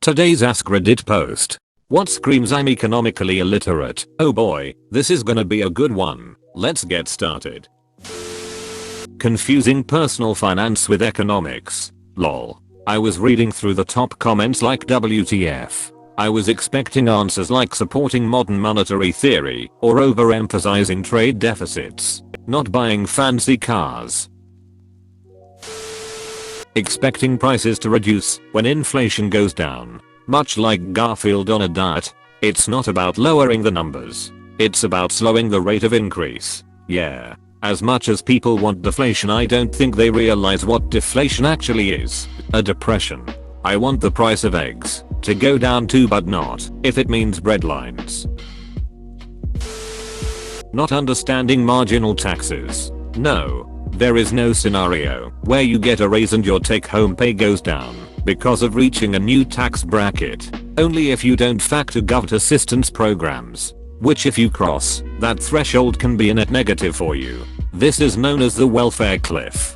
Today's AskReddit post. What screams I'm economically illiterate? Oh boy, this is gonna be a good one. Let's get started. Confusing personal finance with economics. Lol. I was reading through the top comments like WTF. I was expecting answers like supporting modern monetary theory or overemphasizing trade deficits, not buying fancy cars. Expecting prices to reduce when inflation goes down. Much like Garfield on a diet, it's not about lowering the numbers. It's about slowing the rate of increase. Yeah. As much as people want deflation, I don't think they realize what deflation actually is. A depression. I want the price of eggs to go down too, but not if it means breadlines. Not understanding marginal taxes. No. There is no scenario where you get a raise and your take-home pay goes down because of reaching a new tax bracket. Only if you don't factor government assistance programs, which if you cross that threshold can be a net negative for you. This is known as the welfare cliff.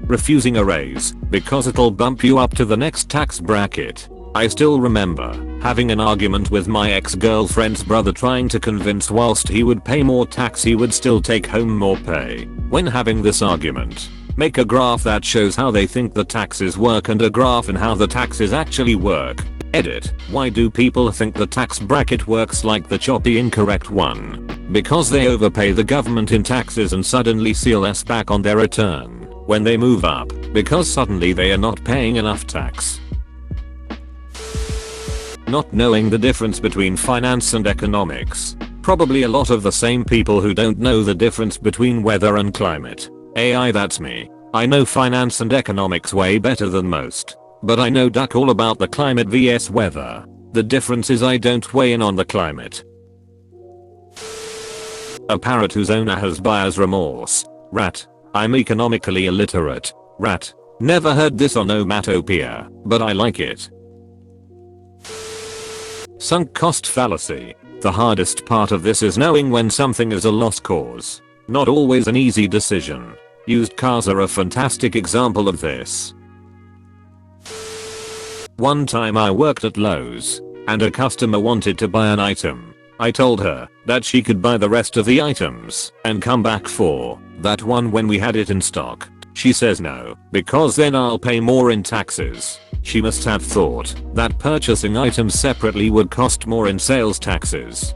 Refusing a raise because it'll bump you up to the next tax bracket. I still remember having an argument with my ex-girlfriend's brother, trying to convince whilst he would pay more tax he would still take home more pay. When having this argument, make a graph that shows how they think the taxes work and a graph and how the taxes actually work. Edit. Why do people think the tax bracket works like the choppy incorrect one? Because they overpay the government in taxes and suddenly see less back on their return when they move up, because suddenly they are not paying enough tax. Not knowing the difference between finance and economics. Probably a lot of the same people who don't know the difference between weather and climate. AI, that's me. I know finance and economics way better than most. But I know duck all about the climate vs weather. The difference is I don't weigh in on the climate. A parrot whose owner has buyer's remorse. Rat. I'm economically illiterate. Rat. Never heard this on Omatopia, but I like it. Sunk cost fallacy. The hardest part of this is knowing when something is a lost cause. Not always an easy decision. Used cars are a fantastic example of this. One time I worked at Lowe's, and a customer wanted to buy an item. I told her that she could buy the rest of the items and come back for that one when we had it in stock. She says no, because then I'll pay more in taxes. She must have thought that purchasing items separately would cost more in sales taxes.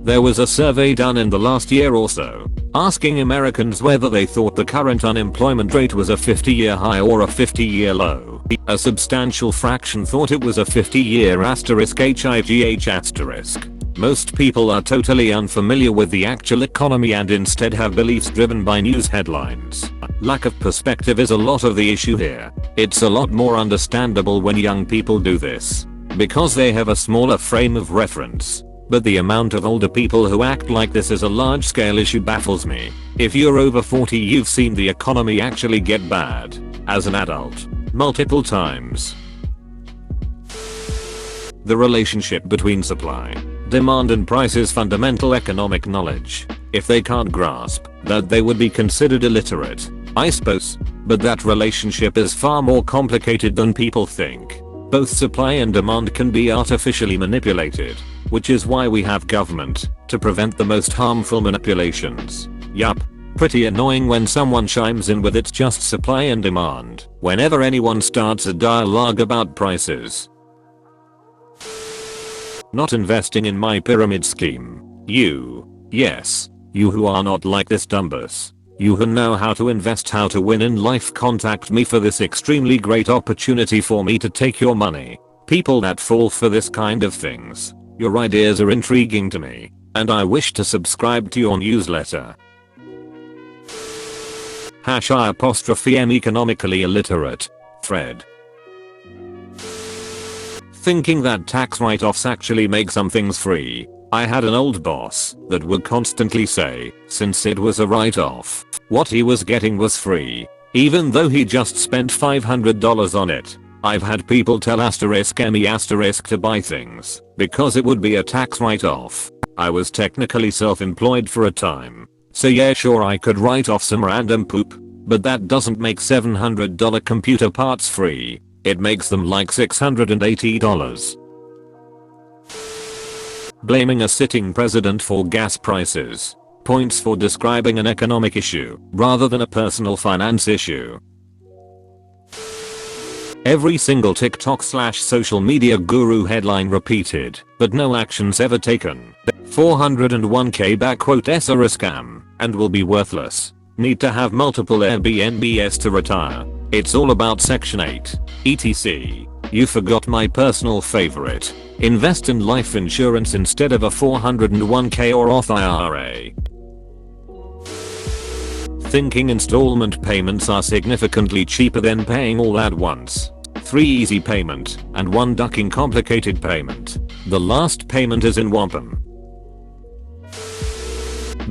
There was a survey done in the last year or so, asking Americans whether they thought the current unemployment rate was a 50-year high or a 50-year low. A substantial fraction thought it was a 50-year *HIGH asterisk. Most people are totally unfamiliar with the actual economy and instead have beliefs driven by news headlines. Lack of perspective is a lot of the issue here. It's a lot more understandable when young people do this, because they have a smaller frame of reference. But the amount of older people who act like this is a large-scale issue baffles me. If you're over 40, you've seen the economy actually get bad as an adult multiple times. The relationship between supply, demand and price is fundamental economic knowledge. If they can't grasp that, they would be considered illiterate, I suppose. But that relationship is far more complicated than people think. Both supply and demand can be artificially manipulated, which is why we have government to prevent the most harmful manipulations. Yup. Pretty annoying when someone chimes in with it's just supply and demand whenever anyone starts a dialogue about prices. Not investing in my pyramid scheme. Yes, you who are not like this dumbus. You who know how to invest, how to win in life, contact me for this extremely great opportunity for me to take your money. People that fall for this kind of things. Your ideas are intriguing to me, and I wish to subscribe to your newsletter. #I'm economically illiterate. Thread. Thinking that tax write-offs actually make some things free. I had an old boss that would constantly say, since it was a write-off, what he was getting was free, even though he just spent $500 on it. I've had people tell *me* to buy things because it would be a tax write-off. I was technically self-employed for a time, so yeah, sure, I could write off some random poop, But that doesn't make $700 computer parts free. It makes them like $680. Blaming a sitting president for gas prices. Points for describing an economic issue rather than a personal finance issue. Every single TikTok/social media guru headline repeated, but no actions ever taken. 401k backquotes are a scam and will be worthless. Need to have multiple Airbnbs to retire. It's all about Section 8. etc. You forgot my personal favorite. Invest in life insurance instead of a 401k or Roth IRA. Thinking installment payments are significantly cheaper than paying all at once. 3 easy payment and 1 ducking complicated payment. The last payment is in wampum.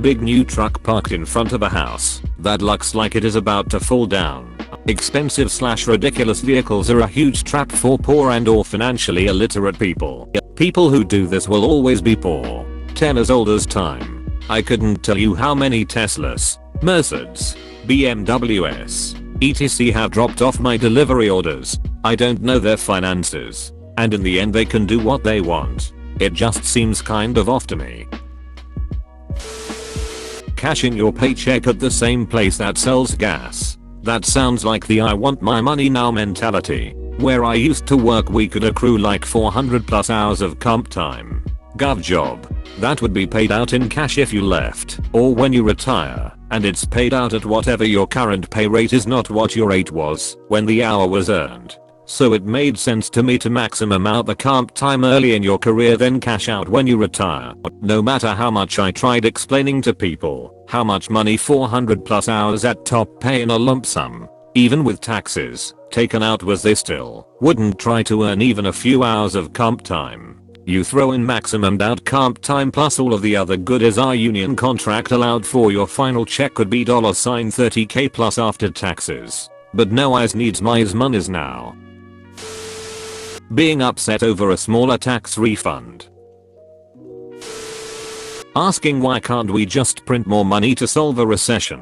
Big new truck parked in front of a house that looks like it is about to fall down. Expensive/ridiculous vehicles are a huge trap for poor and or financially illiterate people. People who do this will always be poor. 10 as old as time. I couldn't tell you how many Teslas, Mercedes, BMWs, etc. have dropped off my delivery orders. I don't know their finances. And in the end they can do what they want. It just seems kind of off to me. Cashing your paycheck at the same place that sells gas. That sounds like the I want my money now mentality. Where I used to work we could accrue like 400 plus hours of comp time. Gov job. That would be paid out in cash if you left or when you retire, and it's paid out at whatever your current pay rate is, not what your rate was when the hour was earned. So it made sense to me to maximum out the comp time early in your career, then cash out when you retire. No matter how much I tried explaining to people how much money 400 plus hours at top pay in a lump sum, even with taxes taken out, was, they still wouldn't try to earn even a few hours of comp time. You throw in maximumed out comp time plus all of the other goodies our union contract allowed for, your final check could be $30k plus after taxes. But no eyes needs my monies now. Being upset over a smaller tax refund. Asking why can't we just print more money to solve a recession?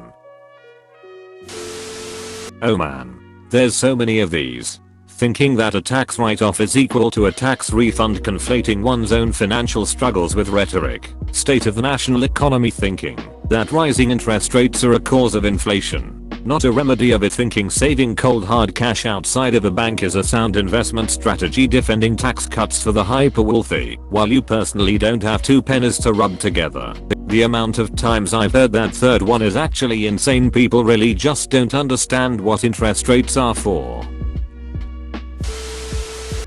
Oh man, there's so many of these. Thinking that a tax write-off is equal to a tax refund, conflating one's own financial struggles with rhetoric. State of the national economy thinking that rising interest rates are a cause of inflation, not a remedy of it. Thinking saving cold hard cash outside of a bank is a sound investment strategy, defending tax cuts for the hyper wealthy while you personally don't have 2 pennies to rub together. The amount of times I've heard that third one is actually insane. People really just don't understand what interest rates are for.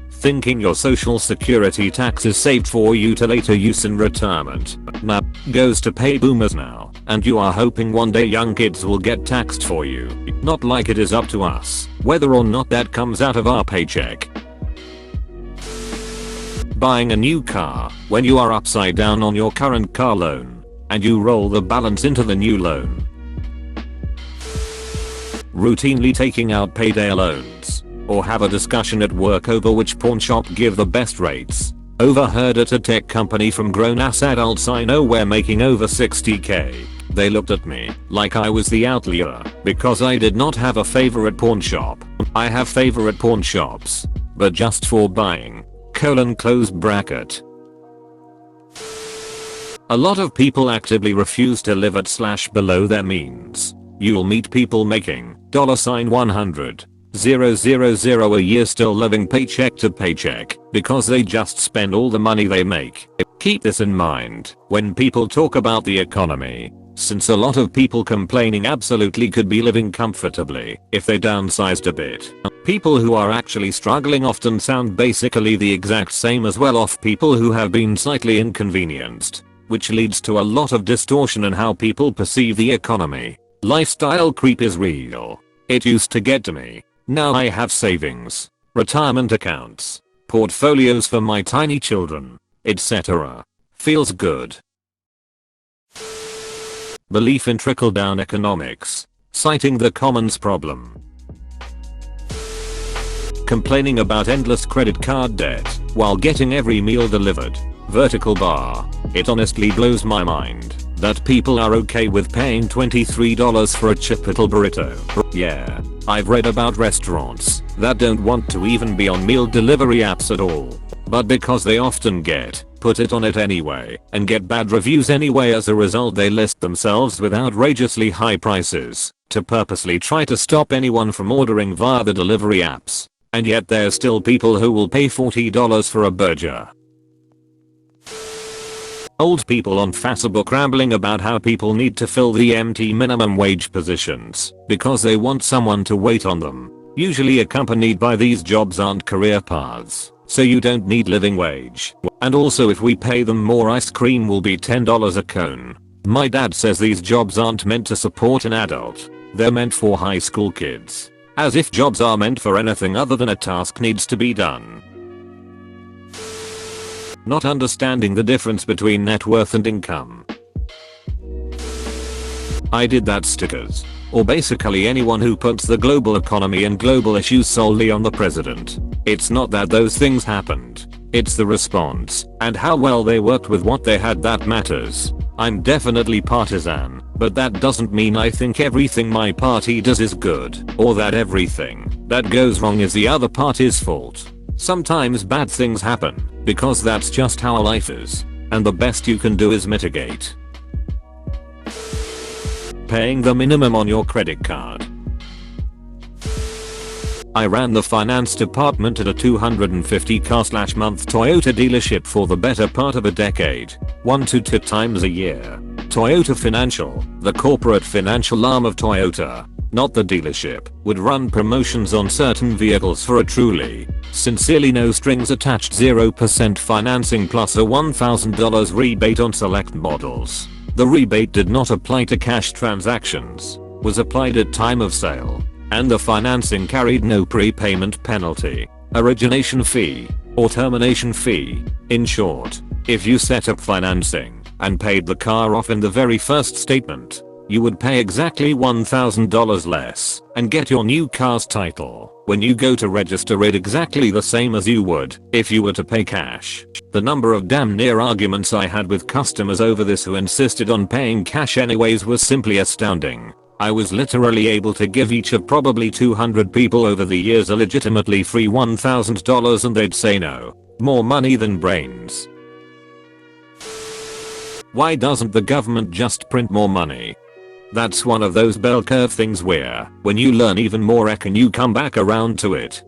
Thinking your social security tax is saved for you to later use in retirement. Nah, goes to pay boomers now, and you are hoping one day young kids will get taxed for you. Not like it is up to us whether or not that comes out of our paycheck. Buying a new car when you are upside down on your current car loan, and you roll the balance into the new loan. Routinely taking out payday loans, or have a discussion at work over which pawn shop give the best rates. Overheard at a tech company from grown ass adults I know we're making over 60k. They looked at me like I was the outlier because I did not have a favorite pawn shop. I have favorite pawn shops, but just for buying. Close bracket. A lot of people actively refuse to live at / below their means. You'll meet people making $100,000 a year still living paycheck to paycheck because they just spend all the money they make. Keep this in mind when people talk about the economy, since a lot of people complaining absolutely could be living comfortably if they downsized a bit. People who are actually struggling often sound basically the exact same as well-off people who have been slightly inconvenienced, which leads to a lot of distortion in how people perceive the economy. Lifestyle creep is real. It used to get to me. Now I have savings, retirement accounts, portfolios for my tiny children, etc. Feels good. Belief in trickle-down economics, citing the commons problem. Complaining about endless credit card debt while getting every meal delivered. Vertical bar. It honestly blows my mind That people are okay with paying $23 for a Chipotle burrito. Yeah, I've read about restaurants that don't want to even be on meal delivery apps at all. But because they often put it on it anyway and get bad reviews anyway, as a result they list themselves with outrageously high prices to purposely try to stop anyone from ordering via the delivery apps. And yet there's still people who will pay $40 for a burger. Old people on Facebook rambling about how people need to fill the empty minimum wage positions because they want someone to wait on them. Usually accompanied by these jobs aren't career paths, so you don't need living wage. And also if we pay them more, ice cream will be $10 a cone. My dad says these jobs aren't meant to support an adult. They're meant for high school kids. As if jobs are meant for anything other than a task needs to be done. Not understanding the difference between net worth and income. I did that stickers. Or basically anyone who puts the global economy and global issues solely on the president. It's not that those things happened. It's the response and how well they worked with what they had that matters. I'm definitely partisan, but that doesn't mean I think everything my party does is good, or that everything that goes wrong is the other party's fault. Sometimes bad things happen, because that's just how life is, and the best you can do is mitigate. Paying the minimum on your credit card. I ran the finance department at a 250 car/month Toyota dealership for the better part of a decade, 1 to 2 times a year. Toyota Financial, the corporate financial arm of Toyota, not the dealership, would run promotions on certain vehicles for a truly, sincerely no strings attached 0% financing plus a $1,000 rebate on select models. The rebate did not apply to cash transactions, was applied at time of sale, and the financing carried no prepayment penalty, origination fee, or termination fee. In short, if you set up financing and paid the car off in the very first statement, you would pay exactly $1,000 less and get your new car's title when you go to register it exactly the same as you would if you were to pay cash. The number of damn near arguments I had with customers over this who insisted on paying cash anyways was simply astounding. I was literally able to give each of probably 200 people over the years a legitimately free $1,000 and they'd say no. More money than brains. Why doesn't the government just print more money? That's one of those bell curve things where, when you learn even more econ you come back around to it.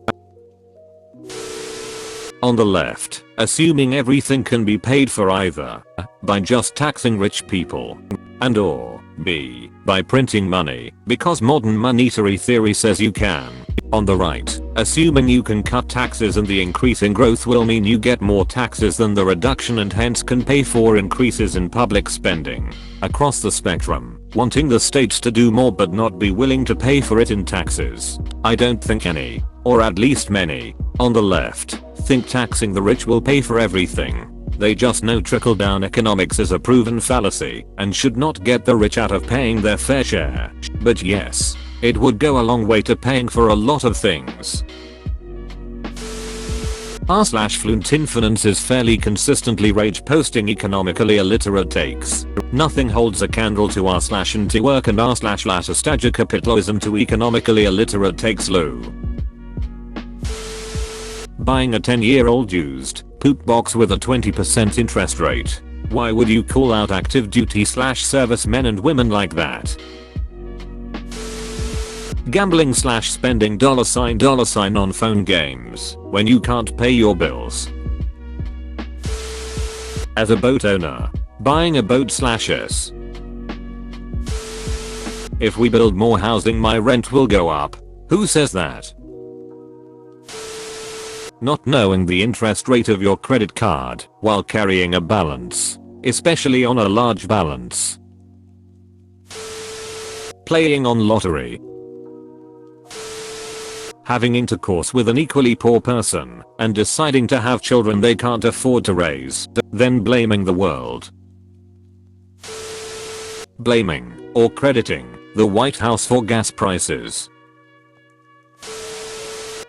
On the left, assuming everything can be paid for either by just taxing rich people and or b by printing money because modern monetary theory says you can. On the right, assuming you can cut taxes and the increase in growth will mean you get more taxes than the reduction and hence can pay for increases in public spending. Across the spectrum, wanting the states to do more but not be willing to pay for it in taxes. I don't think any, or at least many, on the left, think taxing the rich will pay for everything. They just know trickle-down economics is a proven fallacy and should not get the rich out of paying their fair share. But yes, it would go a long way to paying for a lot of things. r/fluent infinance is fairly consistently rage posting economically illiterate takes. Nothing holds a candle to r/anti-work and r/latter stagia capitalism to economically illiterate takes Lou. Buying a 10-year-old used poop box with a 20% interest rate. Why would you call out active duty/service men and women like that? Gambling/spending $$ on phone games when you can't pay your bills. As a boat owner, buying a boat/s. If we build more housing my rent will go up. Who says that? Not knowing the interest rate of your credit card while carrying a balance, especially on a large balance. Playing on lottery. Having intercourse with an equally poor person and deciding to have children they can't afford to raise, then blaming the world. Blaming or crediting the White House for gas prices.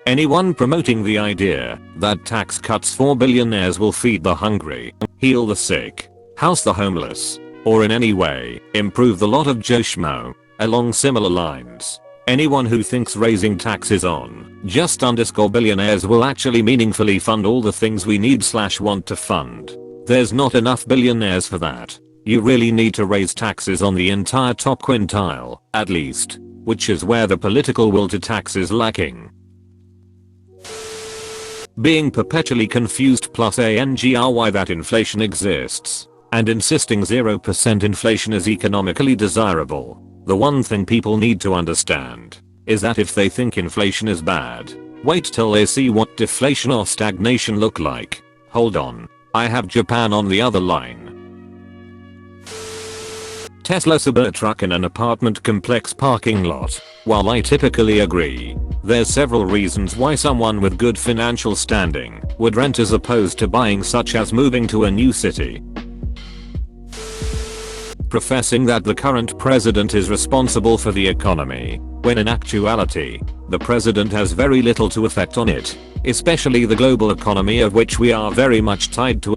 Anyone promoting the idea that tax cuts for billionaires will feed the hungry, heal the sick, house the homeless, or in any way improve the lot of Joe Schmo. Along similar lines, anyone who thinks raising taxes on just underscore billionaires will actually meaningfully fund all the things we need / want to fund. There's not enough billionaires for that. You really need to raise taxes on the entire top quintile, at least, which is where the political will to tax is lacking. Being perpetually confused plus angry that inflation exists, and insisting 0% inflation is economically desirable. The one thing people need to understand is that if they think inflation is bad, wait till they see what deflation or stagnation look like. Hold on, I have Japan on the other line. Tesla Cybertruck in an apartment complex parking lot. While I typically agree, there's several reasons why someone with good financial standing would rent as opposed to buying, such as moving to a new city. Professing that the current president is responsible for the economy, when in actuality, the president has very little to effect on it, especially the global economy of which we are very much tied to.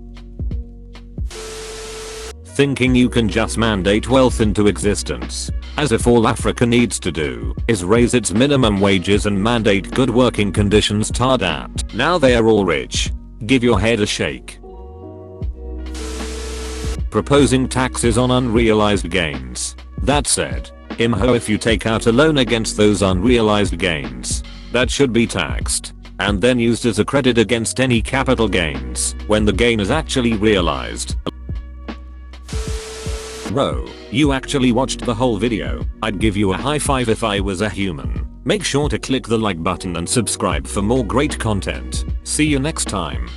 Thinking you can just mandate wealth into existence, as if all Africa needs to do is raise its minimum wages and mandate good working conditions to adapt. Now they are all rich. Give your head a shake. Proposing taxes on unrealized gains. That said, if you take out a loan against those unrealized gains, that should be taxed, and then used as a credit against any capital gains when the gain is actually realized. Bro, you actually watched the whole video. I'd give you a high five if I was a human. Make sure to click the like button and subscribe for more great content. See you next time.